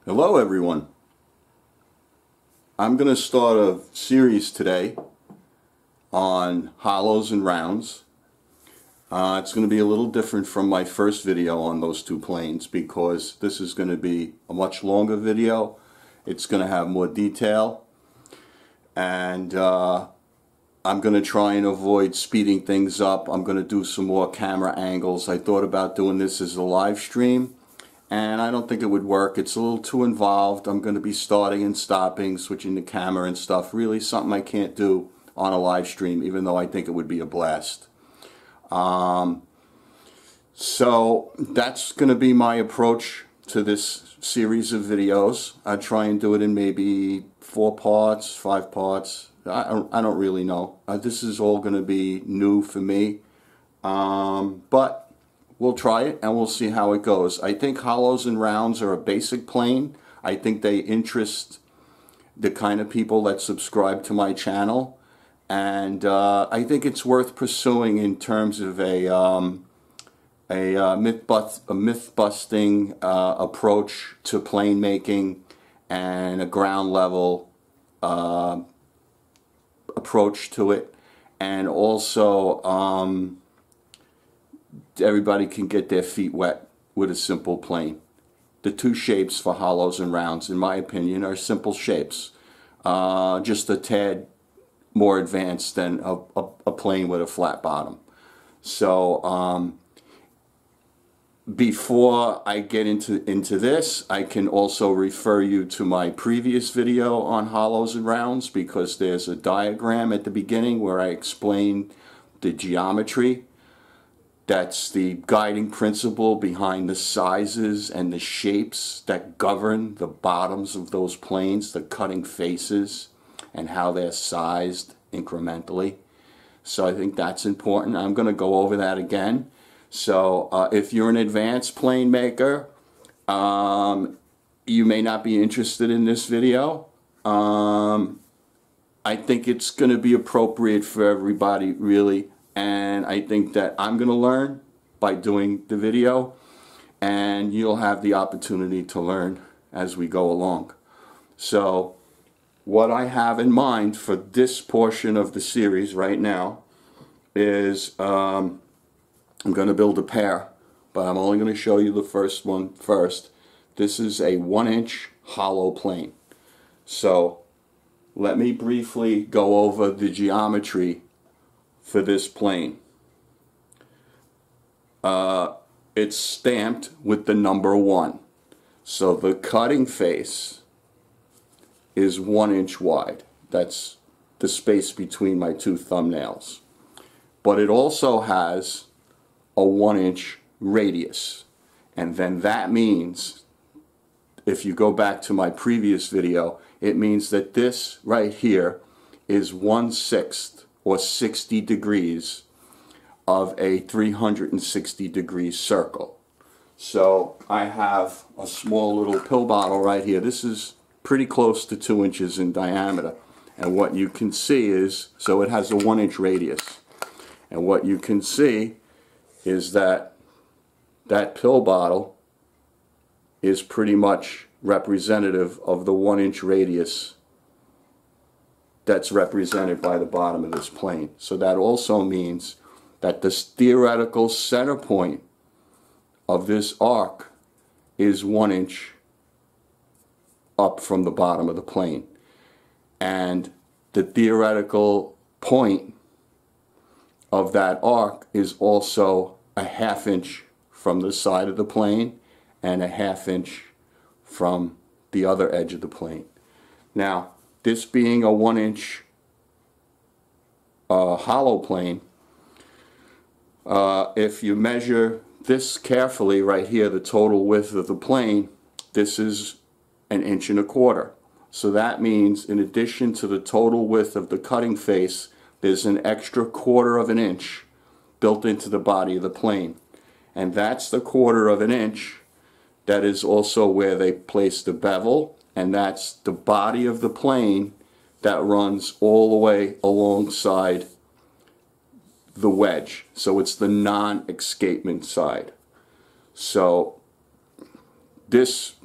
Hello everyone. I'm going to start a series today on hollows and rounds. It's going to be a little different from my first video on those two planes because this is going to be a much longer video. It's going to have more detail, and I'm going to try and avoid speeding things up. I'm going to do some more camera angles. I thought about doing this as a live stream, and I don't think it would work. It's a little too involved. I'm going to be starting and stopping, switching the camera and stuff. Really something I can't do on a live stream, even though I think it would be a blast. So that's going to be my approach to this series of videos. I'll try and do it in maybe 4 parts, 5 parts. I don't really know. This is all going to be new for me. But we'll try it and we'll see how it goes. I think hollows and rounds are a basic plane. I think they interest the kind of people that subscribe to my channel, and I think it's worth pursuing in terms of a myth-busting approach to plane making and a ground level approach to it, and also everybody can get their feet wet with a simple plane. The two shapes for hollows and rounds, in my opinion, are simple shapes, just a tad more advanced than a plane with a flat bottom. So before I get into this, I can also refer you to my previous video on hollows and rounds, because there's a diagram at the beginning where I explain the geometry. That's the guiding principle behind the sizes and the shapes that govern the bottoms of those planes, the cutting faces, and how they're sized incrementally. So I think that's important. I'm going to go over that again. So if you're an advanced plane maker, you may not be interested in this video. I think it's going to be appropriate for everybody, really. And I think that I'm going to learn by doing the video, and you'll have the opportunity to learn as we go along. So what I have in mind for this portion of the series right now is I'm going to build a pair, but I'm only going to show you the first one first. This is a 1-inch hollow plane. So let me briefly go over the geometry for this plane. It's stamped with the number 1. So the cutting face is 1 inch wide. That's the space between my 2 thumbnails. But it also has a 1-inch radius. And then that means, if you go back to my previous video, it means that this right here is 1/6 or 60 degrees of a 360 degree circle. So I have a small little pill bottle right here. This is pretty close to 2 inches in diameter. And what you can see is, so it has a 1-inch radius. And what you can see is that that pill bottle is pretty much representative of the 1-inch radius that's represented by the bottom of this plane. So that also means that the theoretical center point of this arc is 1 inch up from the bottom of the plane. And the theoretical point of that arc is also a 1/2 inch from the side of the plane and a 1/2 inch from the other edge of the plane. Now, this being a 1-inch hollow plane, if you measure this carefully right here, the total width of the plane, this is 1.25 inches. So that means, in addition to the total width of the cutting face, there's an extra 1/4 inch built into the body of the plane. And that's the 1/4 inch that is also where they place the bevel. And that's the body of the plane that runs all the way alongside the wedge. So it's the non-escapement side. So this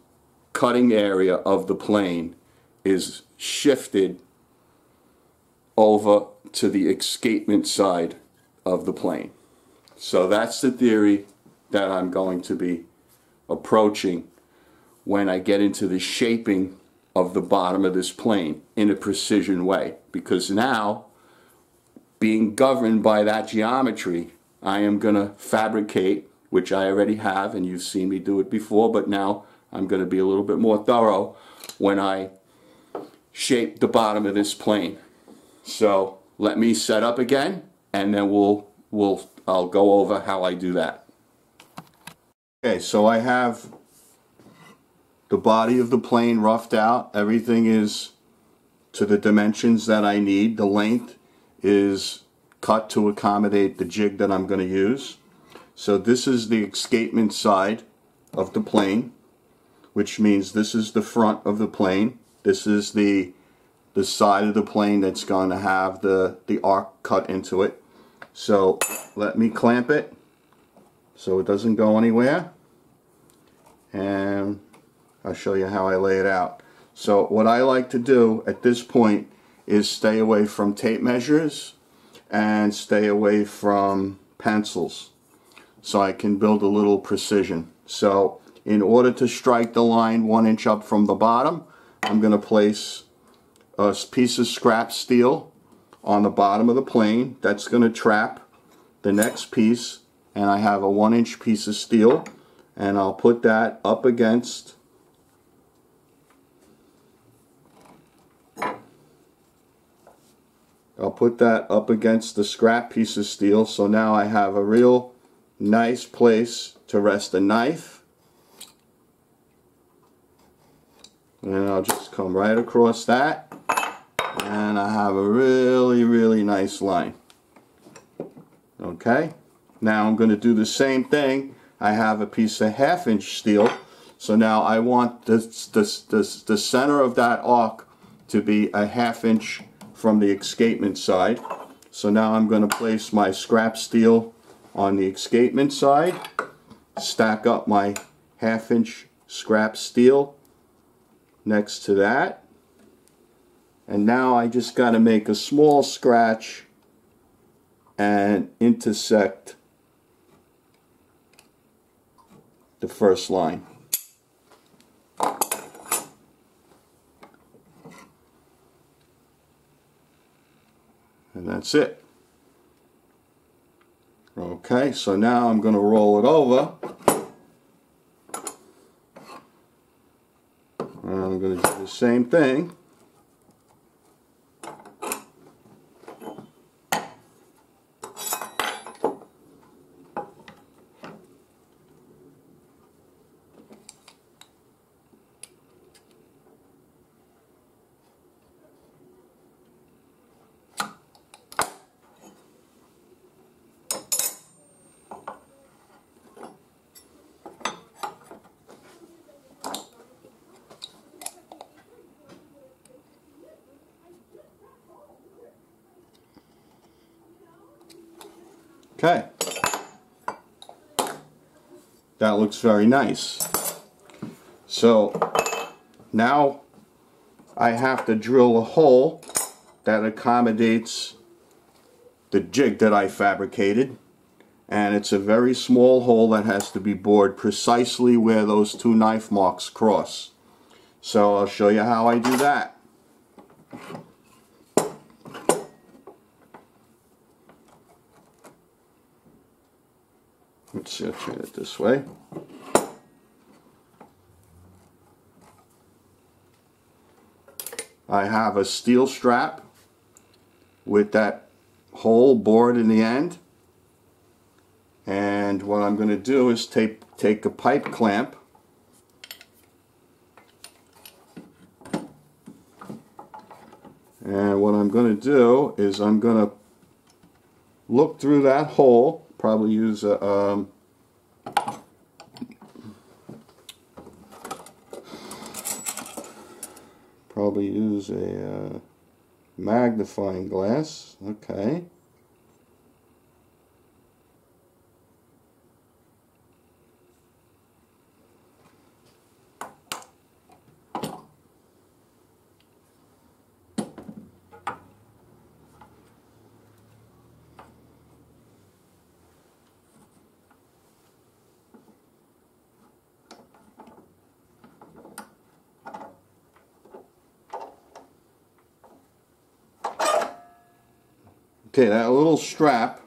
cutting area of the plane is shifted over to the escapement side of the plane. So that's the theory that I'm going to be approaching when I get into the shaping of the bottom of this plane in a precision way. Because now, being governed by that geometry, I am going to fabricate, which I already have, and you've seen me do it before, but now I'm going to be a little bit more thorough when I shape the bottom of this plane. So let me set up again, and then I'll go over how I do that. Okay, so I have the body of the plane roughed out. Everything is to the dimensions that I need. The length is cut to accommodate the jig that I'm going to use. So this is the escapement side of the plane, which means this is the front of the plane. This is the side of the plane that's going to have the arc cut into it. So let me clamp it so it doesn't go anywhere, and I'll show you how I lay it out. So what I like to do at this point is stay away from tape measures and stay away from pencils, so I can build a little precision. So in order to strike the line 1 inch up from the bottom, I'm going to place a piece of scrap steel on the bottom of the plane. That's going to trap the next piece, and I have a 1 inch piece of steel, and I'll put that up against the scrap piece of steel. So now I have a real nice place to rest a knife, and I'll just come right across that, and I have a really nice line. Okay, now I'm going to do the same thing. I have a piece of 1/2 inch steel, so now I want the center of that arc to be a 1/2 inch from the escapement side. So now I'm going to place my scrap steel on the escapement side, stack up my 1/2 inch scrap steel next to that, and now I just got to make a small scratch and intersect the first line. And that's it. Okay, so now I'm going to roll it over, and I'm going to do the same thing. Okay, that looks very nice. So now I have to drill a hole that accommodates the jig that I fabricated, and it's a very small hole that has to be bored precisely where those 2 knife marks cross. So I'll show you how I do that. Let's see, I'll turn it this way. I have a steel strap with that hole bored in the end, and what I'm going to do is take a pipe clamp and what I'm going to do is I'm going to look through that hole. Probably use a magnifying glass. Okay. Okay, that little strap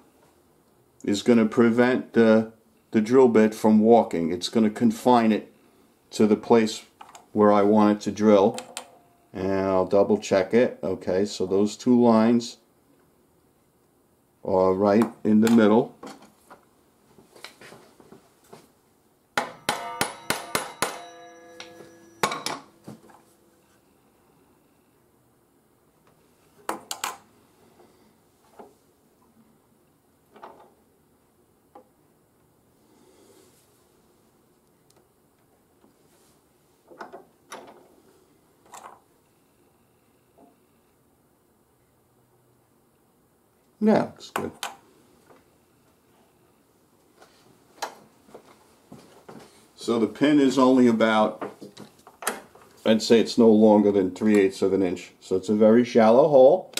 is going to prevent the drill bit from walking. It's going to confine it to the place where I want it to drill. And I'll double check it. Okay, so those two lines are right in the middle. Yeah, looks good. So the pin is only about, I'd say it's no longer than 3/8 of an inch. So it's a very shallow hole.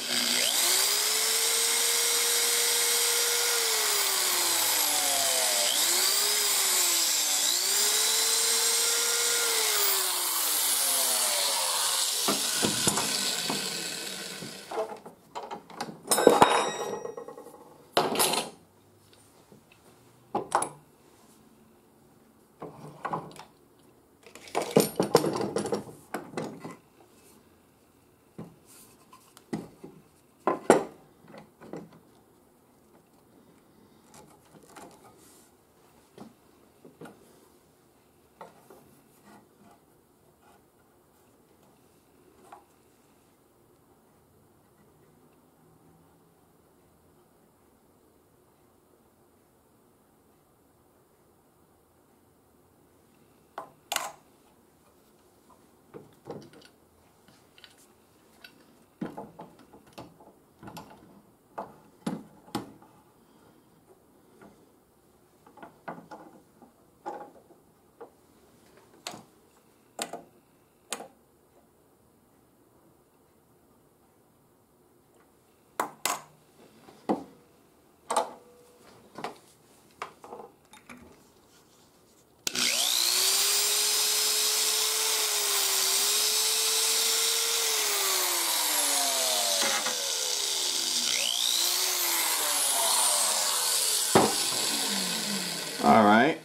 Alright,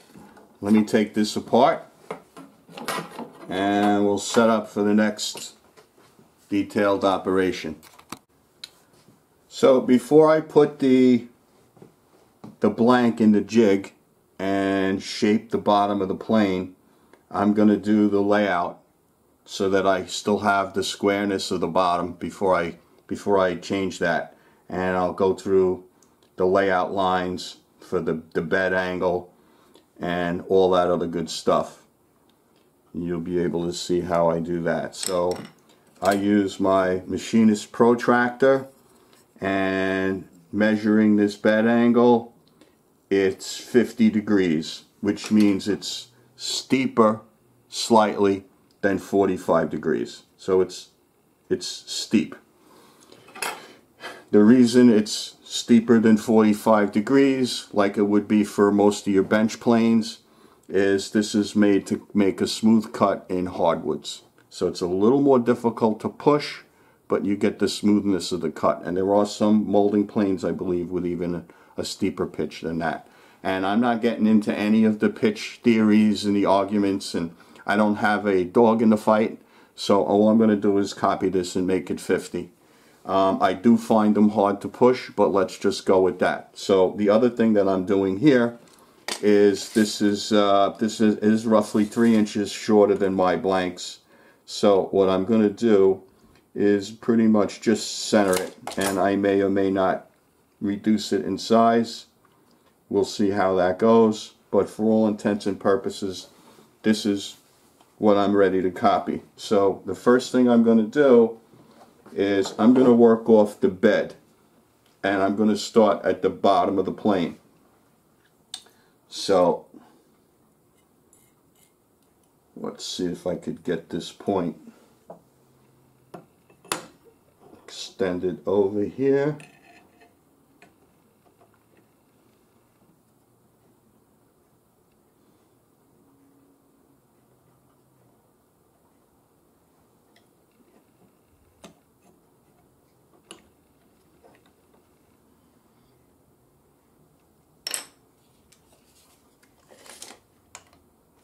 let me take this apart and we'll set up for the next detailed operation. So before I put the blank in the jig and shape the bottom of the plane, I'm going to do the layout so that I still have the squareness of the bottom before I change that. And I'll go through the layout lines for the bed angle and all that other good stuff. You'll be able to see how I do that. So I use my Machinist protractor, and measuring this bed angle, it's 50 degrees, which means it's steeper slightly than 45 degrees. So it's steep. The reason it's steeper than 45 degrees, like it would be for most of your bench planes, is this is made to make a smooth cut in hardwoods. So it's a little more difficult to push, but you get the smoothness of the cut. And there are some molding planes, I believe, with even a steeper pitch than that. And I'm not getting into any of the pitch theories and the arguments, and I don't have a dog in the fight, so all I'm going to do is copy this and make it 50. I do find them hard to push, but let's just go with that. So the other thing that I'm doing here is this is roughly 3 inches shorter than my blanks. So what I'm going to do is pretty much just center it, and I may or may not reduce it in size. We'll see how that goes, but for all intents and purposes, this is what I'm ready to copy. So the first thing I'm going to do is I'm going to work off the bed, and I'm going to start at the bottom of the plane. So let's see if I could get this point extended over here.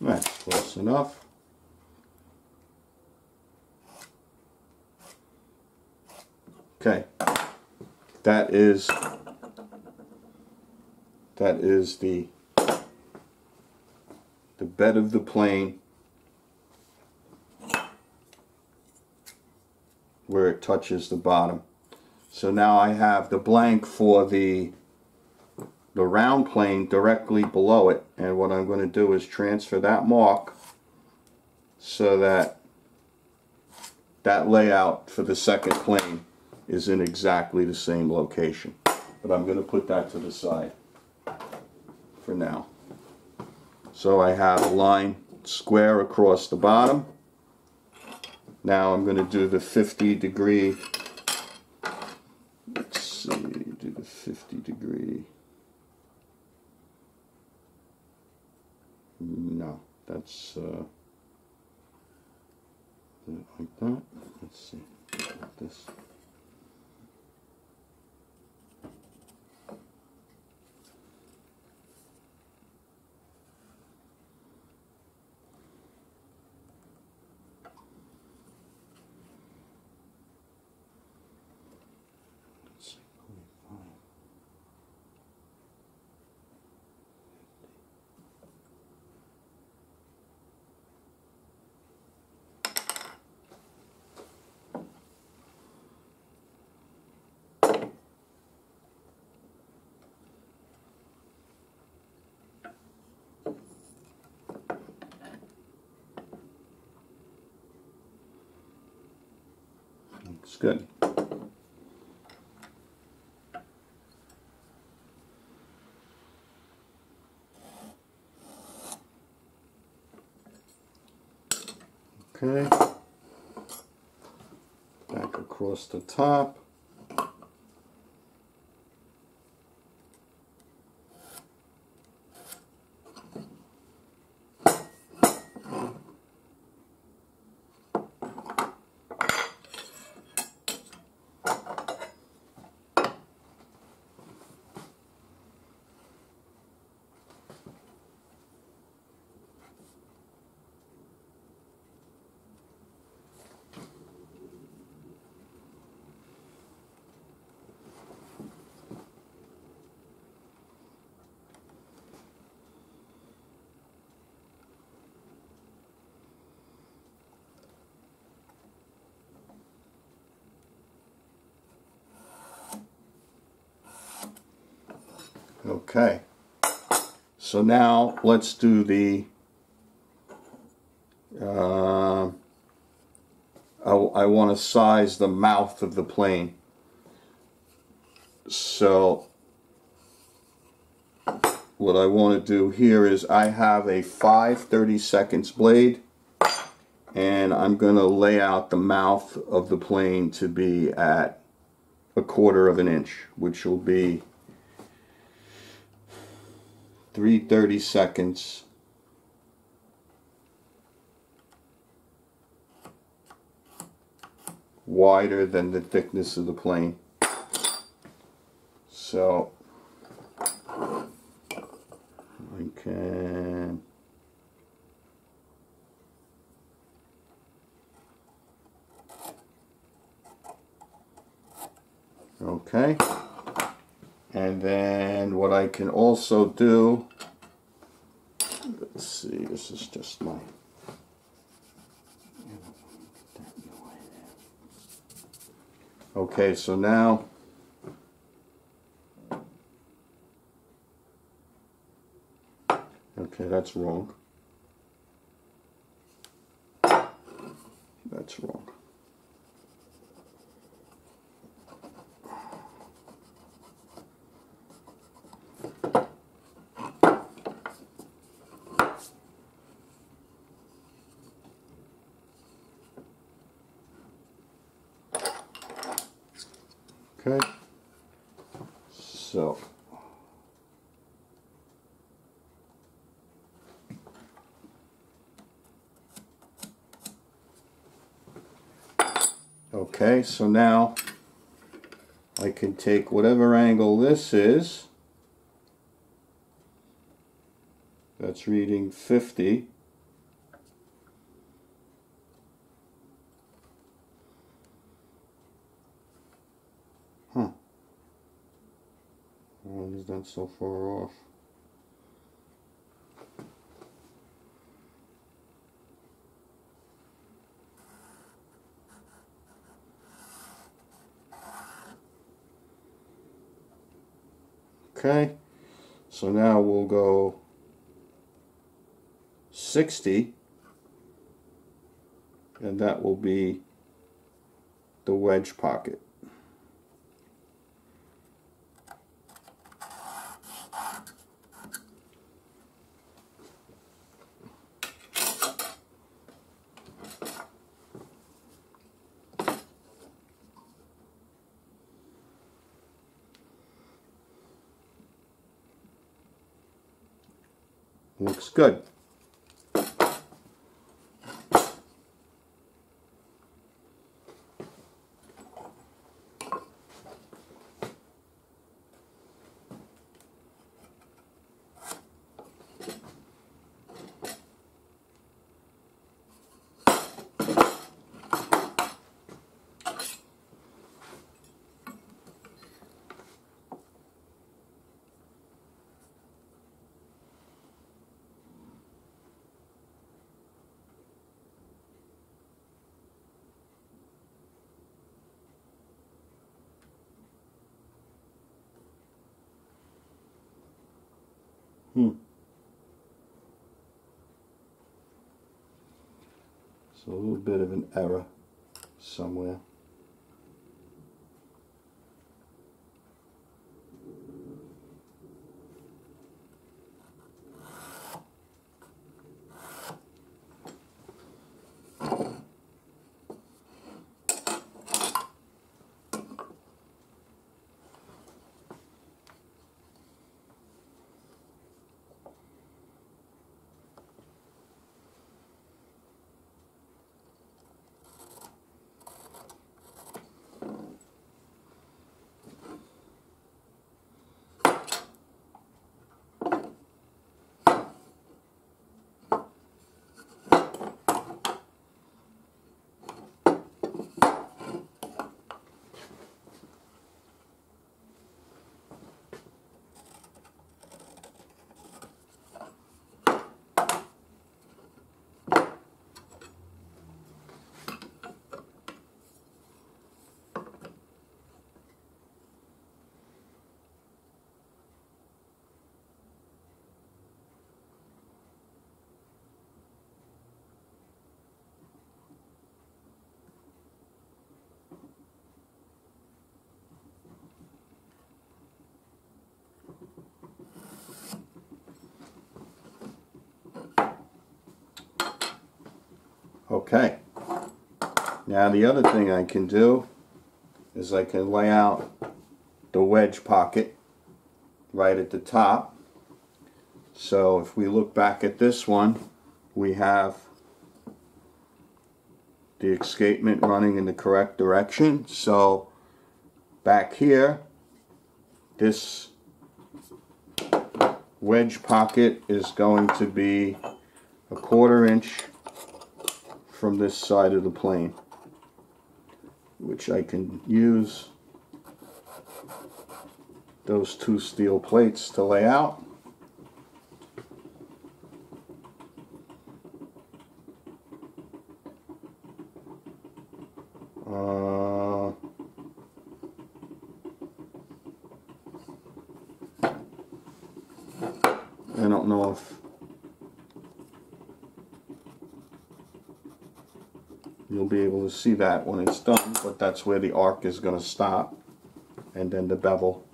That's close enough. Okay, that is the bed of the plane where it touches the bottom. So now I have the blank for the round plane directly below it, and what I'm going to do is transfer that mark so that that layout for the second plane is in exactly the same location. But I'm going to put that to the side for now. So I have a line square across the bottom. Now I'm going to do the 50-degree, let's see, do the 50-degree, no, that's like that. Let's see, like this. Looks good. Okay, back across the top. Okay, so now let's do the, I want to size the mouth of the plane. So what I want to do here is I have a 5/32 blade, and I'm going to lay out the mouth of the plane to be at 1/4 of an inch, which will be 3/32 wider than the thickness of the plane. So I can okay. And then what I can also do, let's see, this is just my, okay, so now okay, that's wrong. That's wrong. Okay, so okay, so now I can take whatever angle this is, that's reading 50, Why is that so far off? Okay, so now we'll go 60, and that will be the wedge pocket. Looks good. So a little bit of an error somewhere. Okay, now the other thing I can do is I can lay out the wedge pocket right at the top. So if we look back at this one, we have the escapement running in the correct direction. So back here, this wedge pocket is going to be a 1/4 inch from this side of the plane, which I can use those 2 steel plates to lay out. I don't know if you'll be able to see that when it's done, but that's where the arc is going to stop, and then the bevel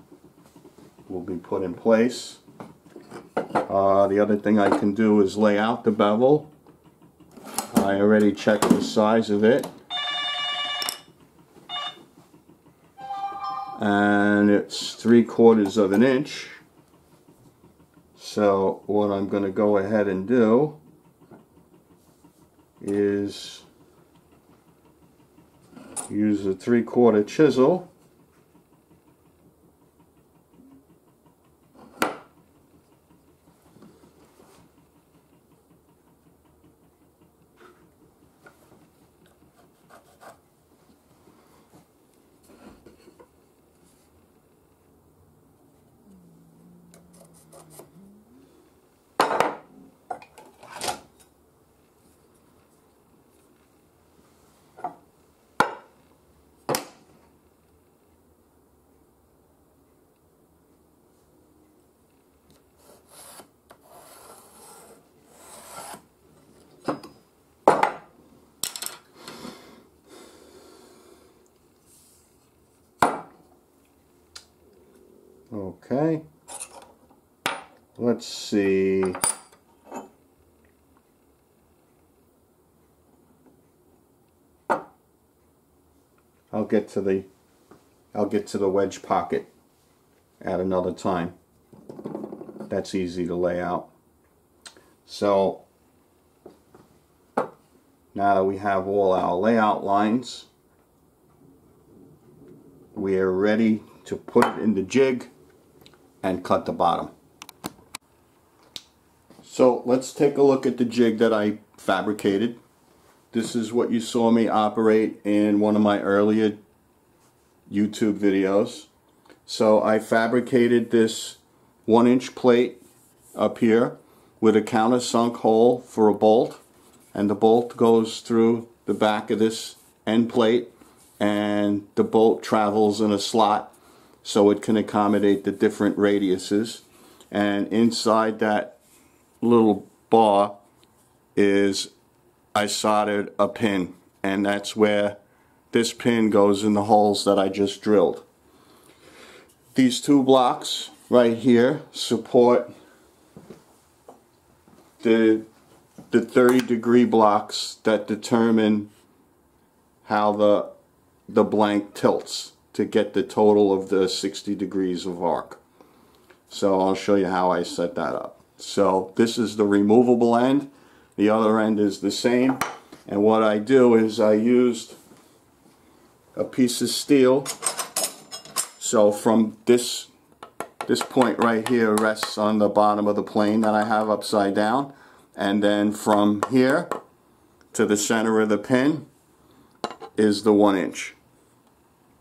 will be put in place. The other thing I can do is lay out the bevel. I already checked the size of it, and it's 3/4 of an inch. So what I'm going to go ahead and do is use a 3/4 chisel Okay. Let's see. I'll get to the wedge pocket at another time. That's easy to lay out. So now that we have all our layout lines, we are ready to put it in the jig and cut the bottom. So let's take a look at the jig that I fabricated. This is what you saw me operate in one of my earlier YouTube videos. So I fabricated this 1-inch plate up here with a countersunk hole for a bolt, and the bolt goes through the back of this end plate, and the bolt travels in a slot so it can accommodate the different radiuses. And inside that little bar is I soldered a pin, and that's where this pin goes in the holes that I just drilled. These two blocks right here support the 30-degree blocks that determine how the blank tilts to get the total of the 60 degrees of arc. So I'll show you how I set that up. So this is the removable end. The other end is the same. And what I do is I used a piece of steel. So from this point right here rests on the bottom of the plane that I have upside down, and then from here to the center of the pin is the 1 inch,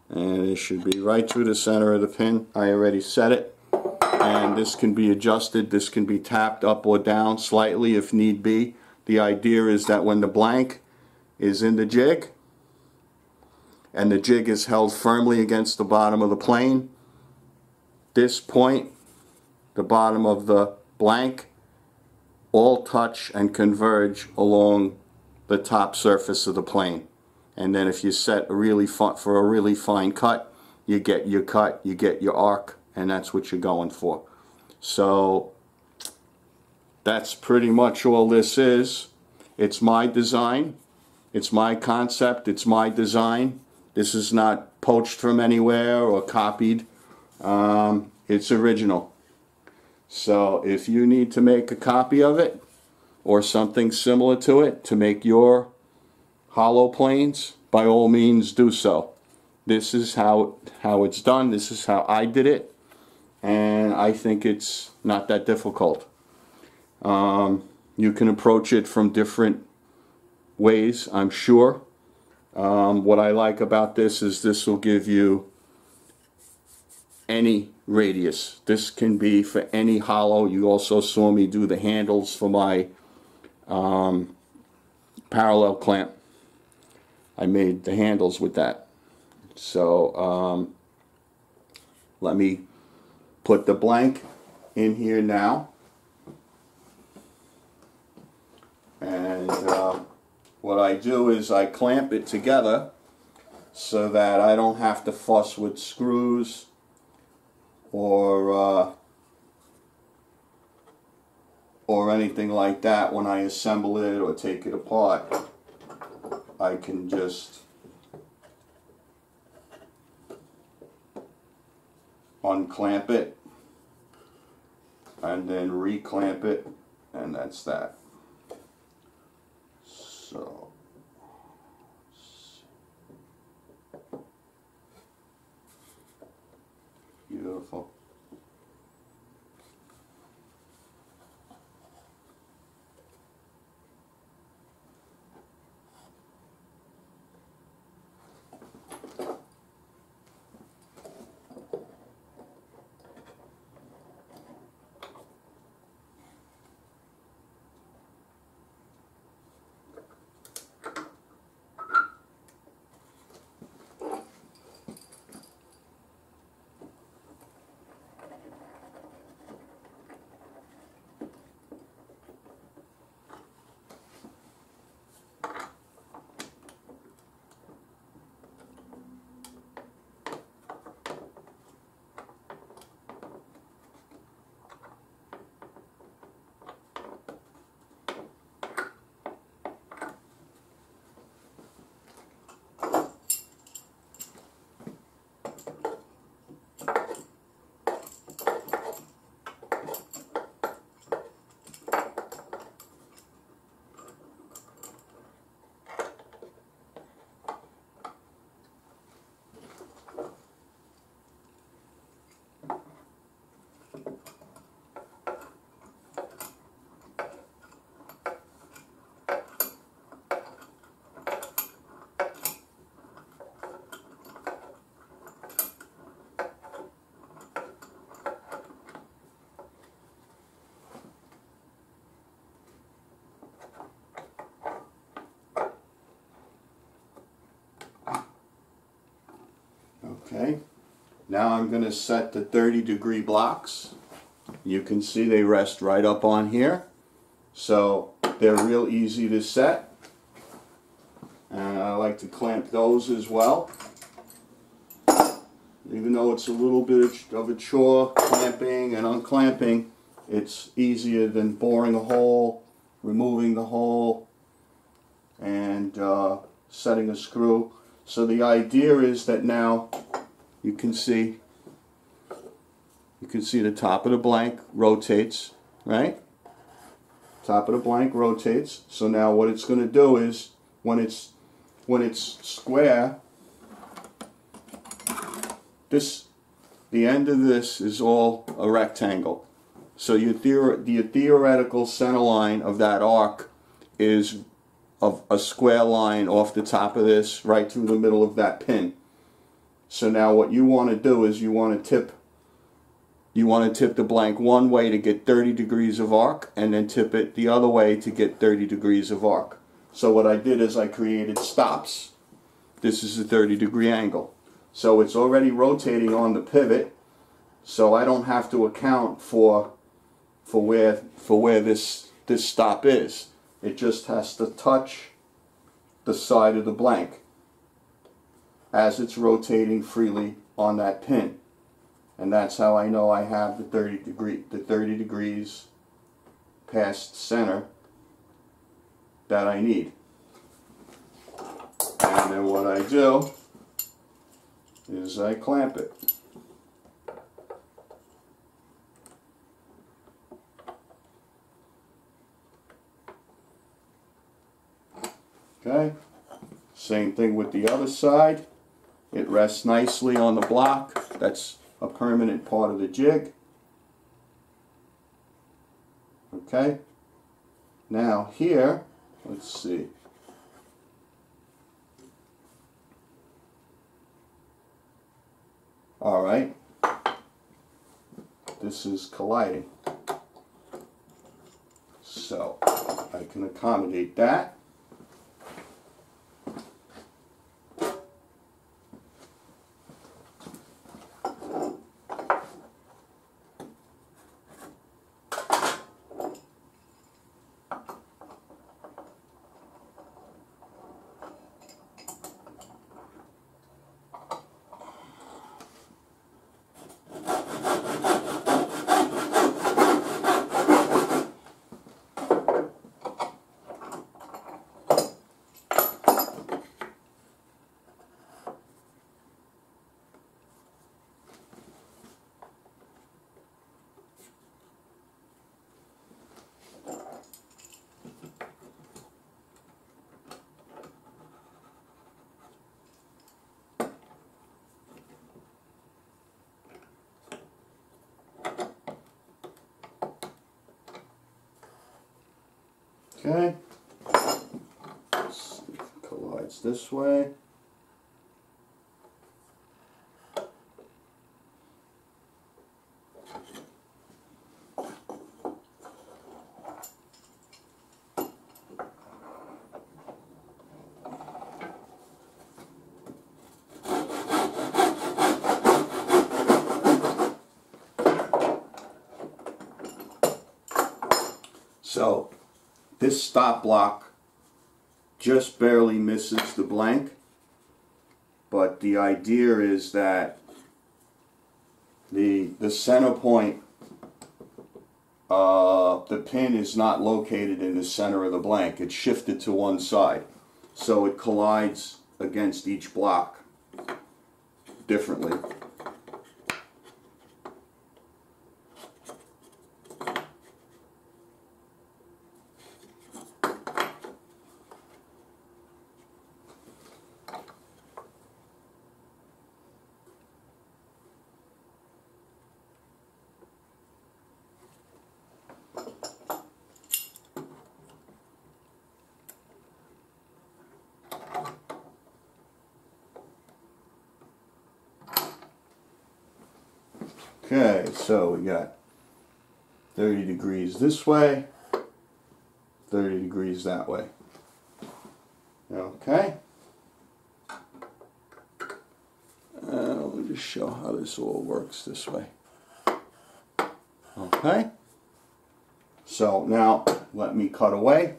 and it should be right through the center of the pin. I already set it, and this can be adjusted. This can be tapped up or down slightly if need be. The idea is that when the blank is in the jig and the jig is held firmly against the bottom of the plane, this point, the bottom of the blank, all touch and converge along the top surface of the plane. And then if you set for a really fine cut, you get your cut, you get your arc, and that's what you're going for. So that's pretty much all this is. It's my design, it's my concept, it's my design. This is not poached from anywhere or copied. It's original. So if you need to make a copy of it or something similar to it to make your hollow planes, by all means do so. This is how it's done. This is how I did it, and I think it's not that difficult. You can approach it from different ways, I'm sure. What I like about this is this will give you any radius. This can be for any hollow. You also saw me do the handles for my parallel clamp. I made the handles with that. So let me put the blank in here now, and what I do is I clamp it together so that I don't have to fuss with screws or anything like that when I assemble it or take it apart. I can just unclamp it and then reclamp it, and that's that. So beautiful. Now I'm going to set the 30-degree blocks. You can see they rest right up on here. So they're real easy to set. And I like to clamp those as well. Even though it's a little bit of a chore, clamping and unclamping, it's easier than boring a hole, removing the hole, and setting a screw. So the idea is that now you can see the top of the blank rotates, right? Top of the blank rotates. So now what it's going to do is when it's square, the end of this is all a rectangle. So your theoretical center line of that arc is of a square line off the top of this right through the middle of that pin. So now what you want to do is you want to tip the blank one way to get 30 degrees of arc, and then tip it the other way to get 30 degrees of arc. So what I did is I created stops. This is a 30-degree angle. So it's already rotating on the pivot, so I don't have to account for where this stop is. It just has to touch the side of the blank as it's rotating freely on that pin. And that's how I know I have the 30 degrees past center that I need. And then what I do is I clamp it. Okay, same thing with the other side. It rests nicely on the block. That's a permanent part of the jig. Okay, now here, let's see. All right, this is colliding. So I can accommodate that. Okay, let's see if it collides this way. So this stop block just barely misses the blank, but the idea is that the center point, the pin is not located in the center of the blank. It's shifted to one side, so it collides against each block differently. Okay, so we got 30 degrees this way, 30 degrees that way. Okay. Let me just show how this all works this way. Okay, so now let me cut away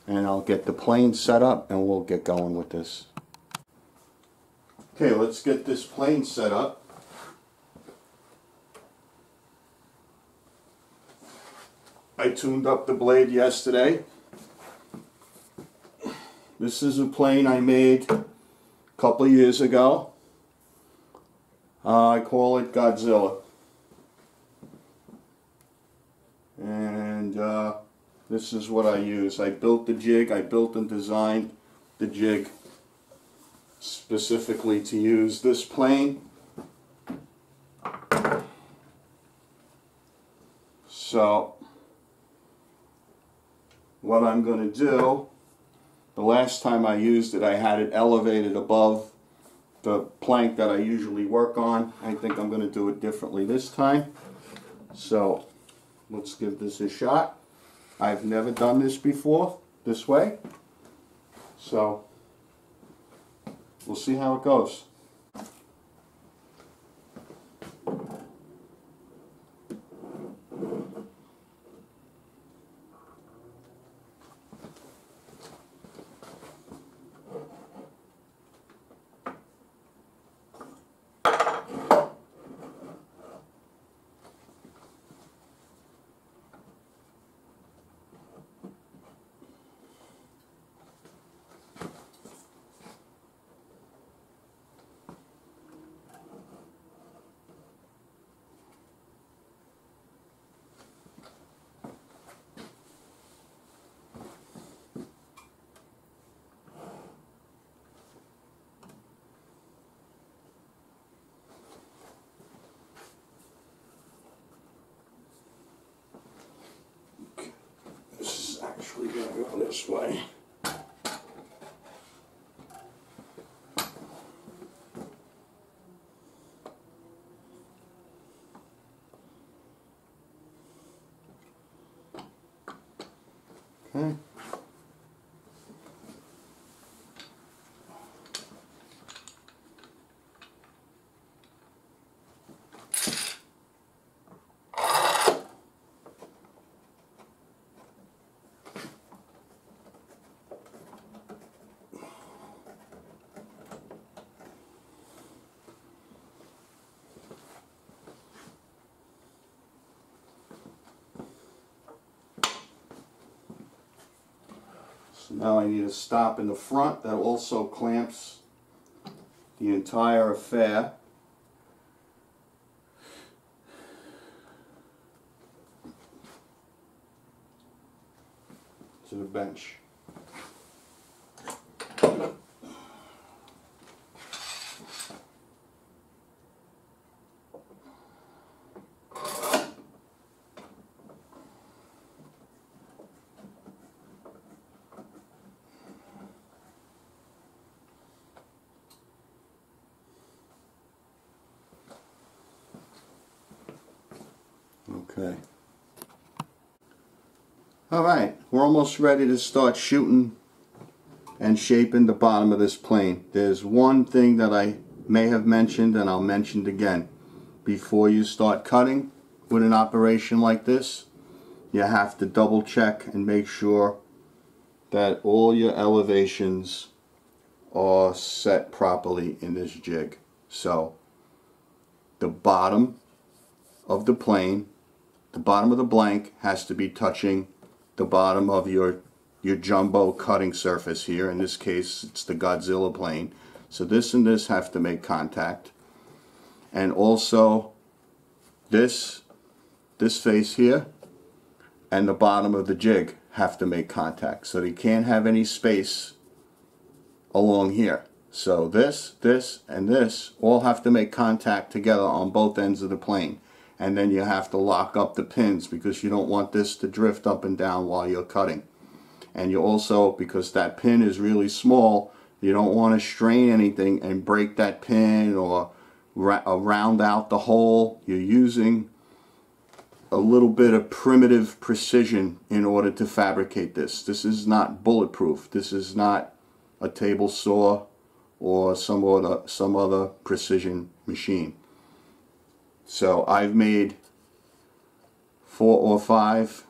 and I'll get the plane set up and we'll get going with this. Okay, let's get this plane set up. I tuned up the blade yesterday. This is a plane I made a couple of years ago. I call it Godzilla. And this is what I use. I built the jig, I built and designed the jig specifically to use this plane. So what I'm going to do, the last time I used it I had it elevated above the plank that I usually work on. I think I'm going to do it differently this time. So let's give this a shot. I've never done this before this way, so we'll see how it goes. Actually going to go this way. Okay. So now I need a stop in the front that also clamps the entire affair. To the bench. Okay. Alright, we're almost ready to start shooting and shaping the bottom of this plane. There's one thing that I may have mentioned and I'll mention it again. Before you start cutting with an operation like this, you have to double check and make sure that all your elevations are set properly in this jig. So the bottom of the plane, the bottom of the blank has to be touching the bottom of your jumbo cutting surface here. In this case it's the Godzilla plane. So this and this have to make contact. And also this face here and the bottom of the jig have to make contact. So you can't have any space along here. So this, and this all have to make contact together on both ends of the plane. And then you have to lock up the pins because you don't want this to drift up and down while you're cutting. And you also, because that pin is really small, you don't want to strain anything and break that pin or round out the hole. You're using a little bit of primitive precision in order to fabricate this. This is not bulletproof. This is not a table saw or some other precision machine. So I've made 4 or 5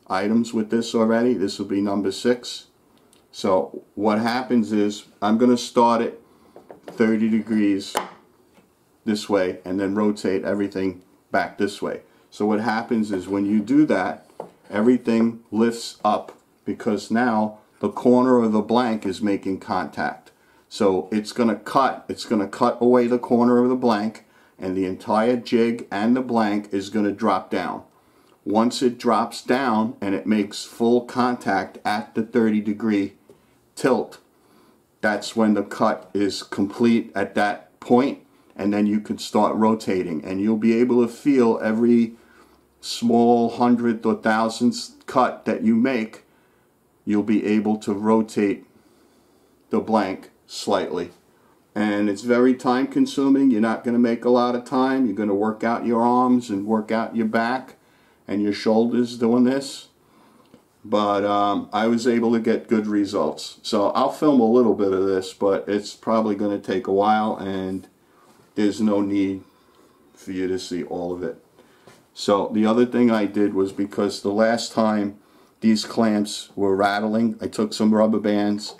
items with this already. This will be number 6. So what happens is I'm going to start it 30 degrees this way and then rotate everything back this way. So what happens is when you do that, everything lifts up because now the corner of the blank is making contact. So it's going to cut away the corner of the blank, and the entire jig and the blank is going to drop down. Once it drops down and it makes full contact at the 30-degree tilt, that's when the cut is complete at that point, and then you can start rotating, and you'll be able to feel every small hundredth or thousandth cut that you make. You'll be able to rotate the blank slightly, and it's very time consuming. You're not going to make a lot of time. You're going to work out your arms and work out your back and your shoulders doing this, but I was able to get good results. So I'll film a little bit of this, but it's probably going to take a while, and there's no need for you to see all of it. So the other thing I did was, because the last time these clamps were rattling, I took some rubber bands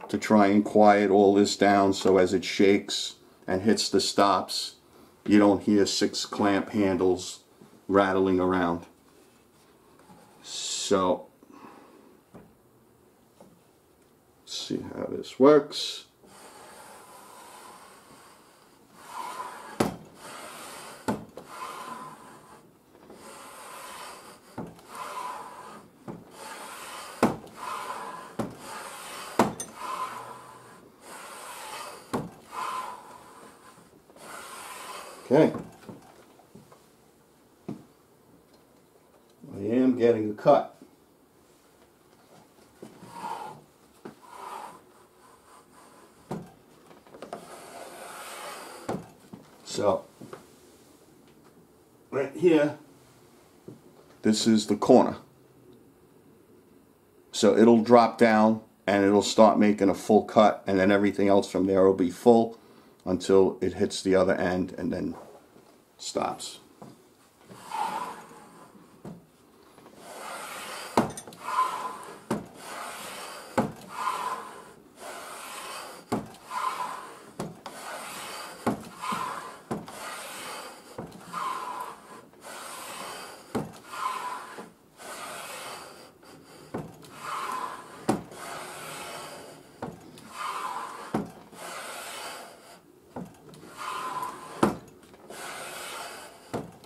to try and quiet all this down, so as it shakes and hits the stops, you don't hear 6 clamp handles rattling around. So let's see how this works. Okay, I am getting a cut. So, right here, this is the corner. So it'll drop down and it'll start making a full cut, and then everything else from there will be full until it hits the other end and then stops.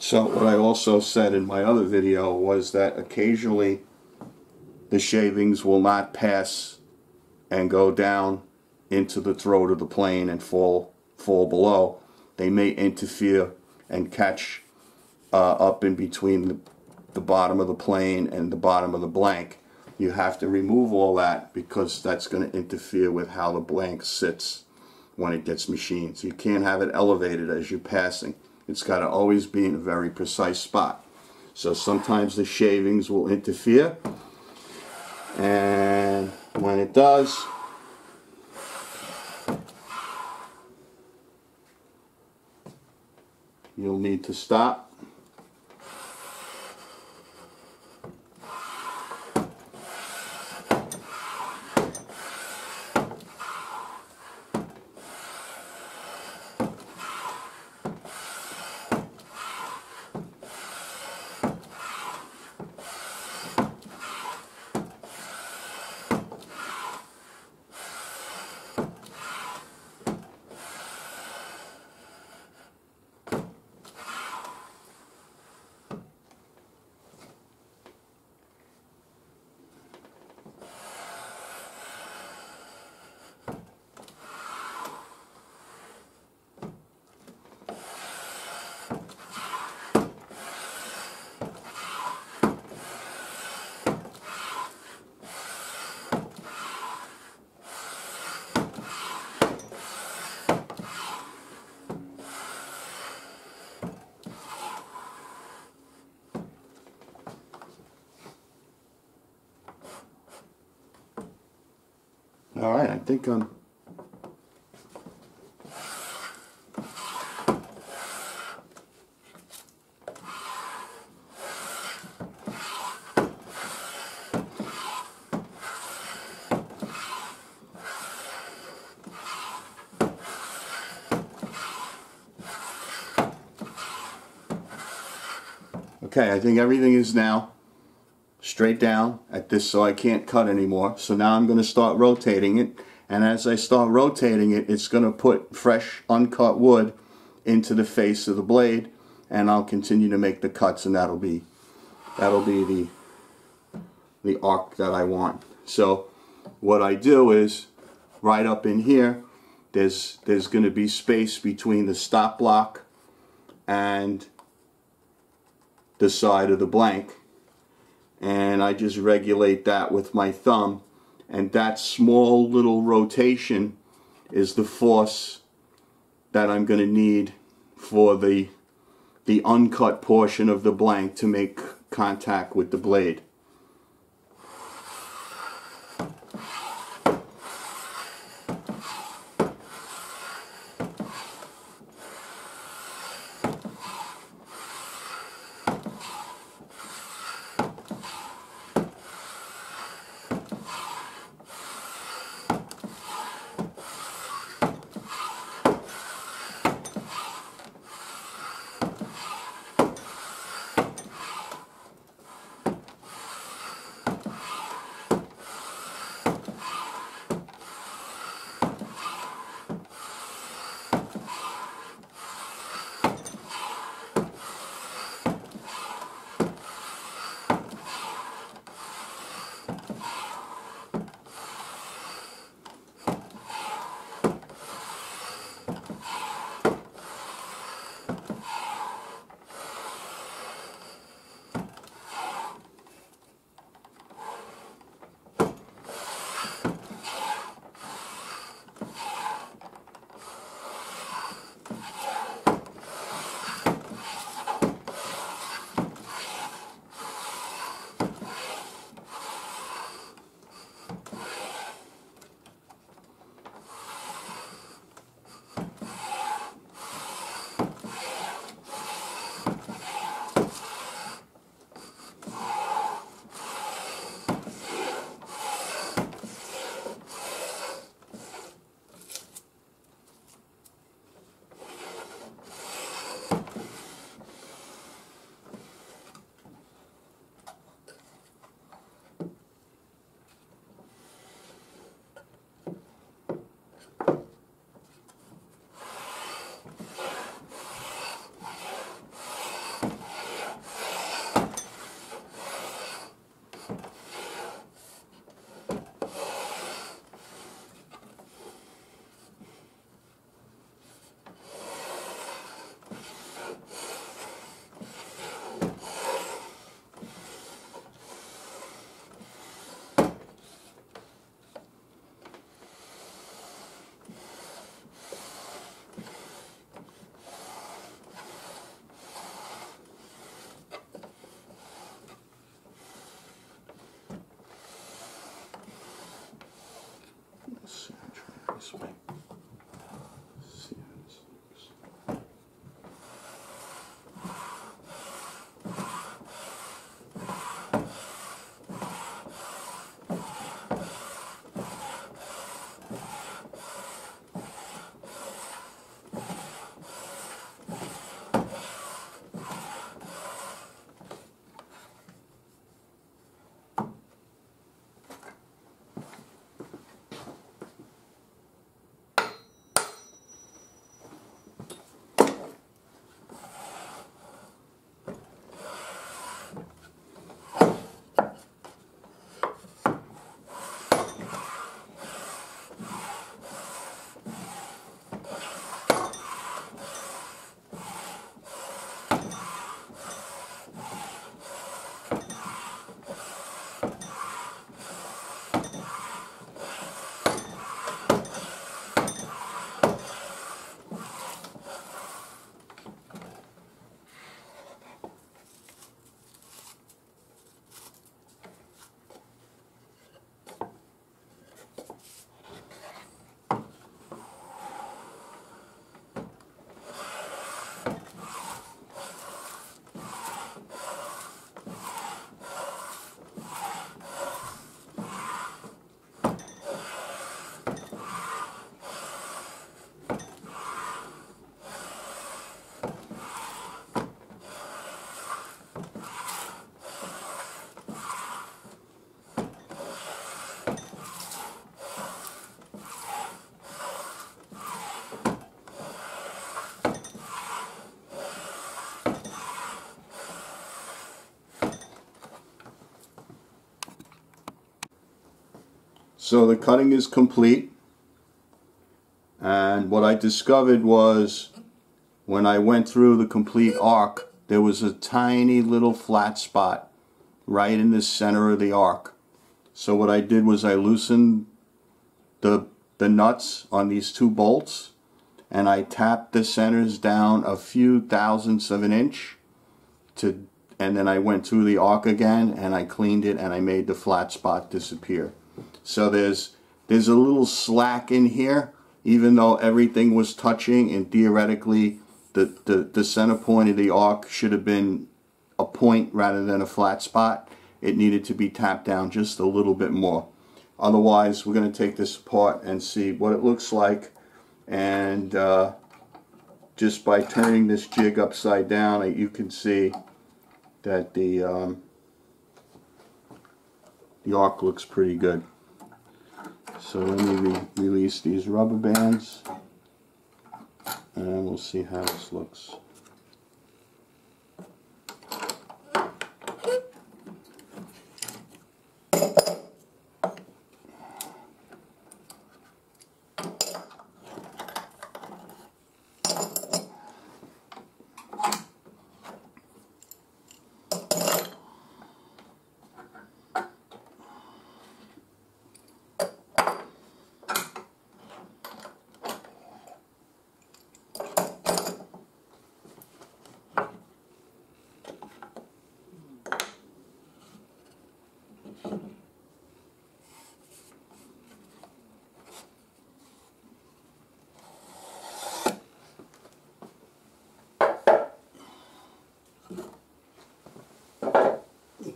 So what I also said in my other video was that occasionally the shavings will not pass and go down into the throat of the plane and fall below. They may interfere and catch up in between the bottom of the plane and the bottom of the blank. You have to remove all that because that's going to interfere with how the blank sits when it gets machined. So you can't have it elevated as you're passing. It's got to always be in a very precise spot. So sometimes the shavings will interfere, and when it does, you'll need to stop. Alright, I think I'm Okay, I think everything is now straight down at this, so I can't cut anymore. So now I'm going to start rotating it, and as I start rotating it, it's going to put fresh uncut wood into the face of the blade, and I'll continue to make the cuts, and that'll be the arc that I want. So what I do is, right up in here, there's going to be space between the stop block and the side of the blank, and I just regulate that with my thumb, and that small little rotation is the force that I'm going to need for the uncut portion of the blank to make contact with the blade. So the cutting is complete, and what I discovered was when I went through the complete arc, there was a tiny little flat spot right in the center of the arc. So what I did was I loosened the nuts on these two bolts, and I tapped the centers down a few thousandths of an inch and then I went through the arc again and I cleaned it and I made the flat spot disappear. So there's a little slack in here, even though everything was touching, and theoretically the center point of the arc should have been a point rather than a flat spot. It needed to be tapped down just a little bit more. Otherwise, we're going to take this apart and see what it looks like, and just by turning this jig upside down, you can see that the arc looks pretty good. So let me release these rubber bands, and we'll see how this looks.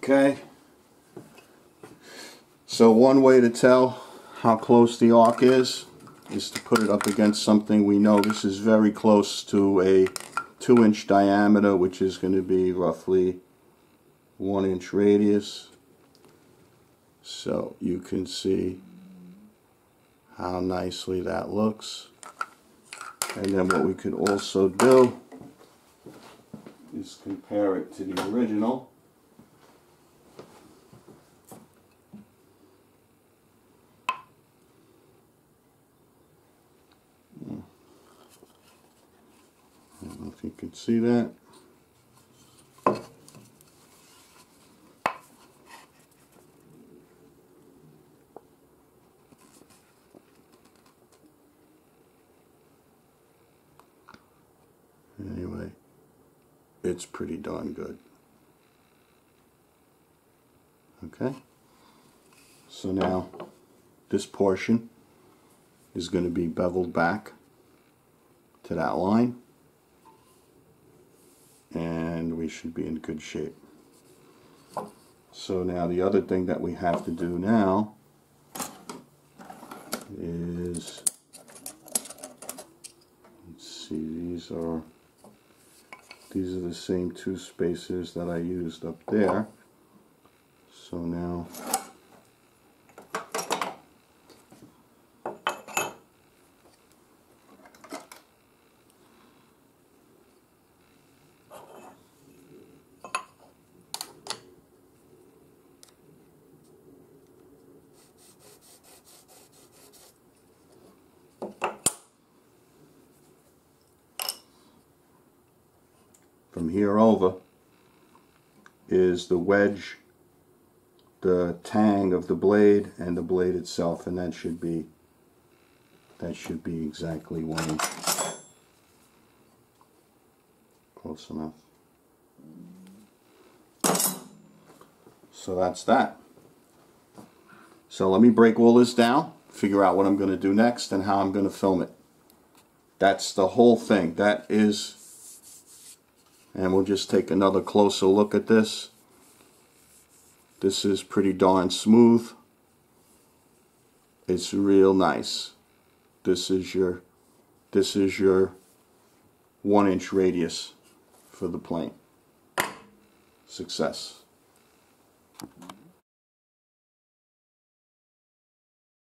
Okay, so one way to tell how close the arc is to put it up against something we know. This is very close to a 2-inch diameter, which is going to be roughly 1-inch radius. So you can see how nicely that looks. And then what we could also do is compare it to the original. I don't know if you can see that. Anyway, it's pretty darn good. Okay, so now this portion is going to be beveled back to that line, and we should be in good shape. So now the other thing that we have to do now is, let's see, these are the same two spacers that I used up there. So now from here over is the wedge, the tang of the blade, and the blade itself, and that should be exactly 1 inch. Close enough. So that's that. So let me break all this down, figure out what I'm going to do next and how I'm going to film it. That's the whole thing. That is, and we'll just take another closer look at this. This is pretty darn smooth. It's real nice. This is your 1-inch radius for the plane. Success.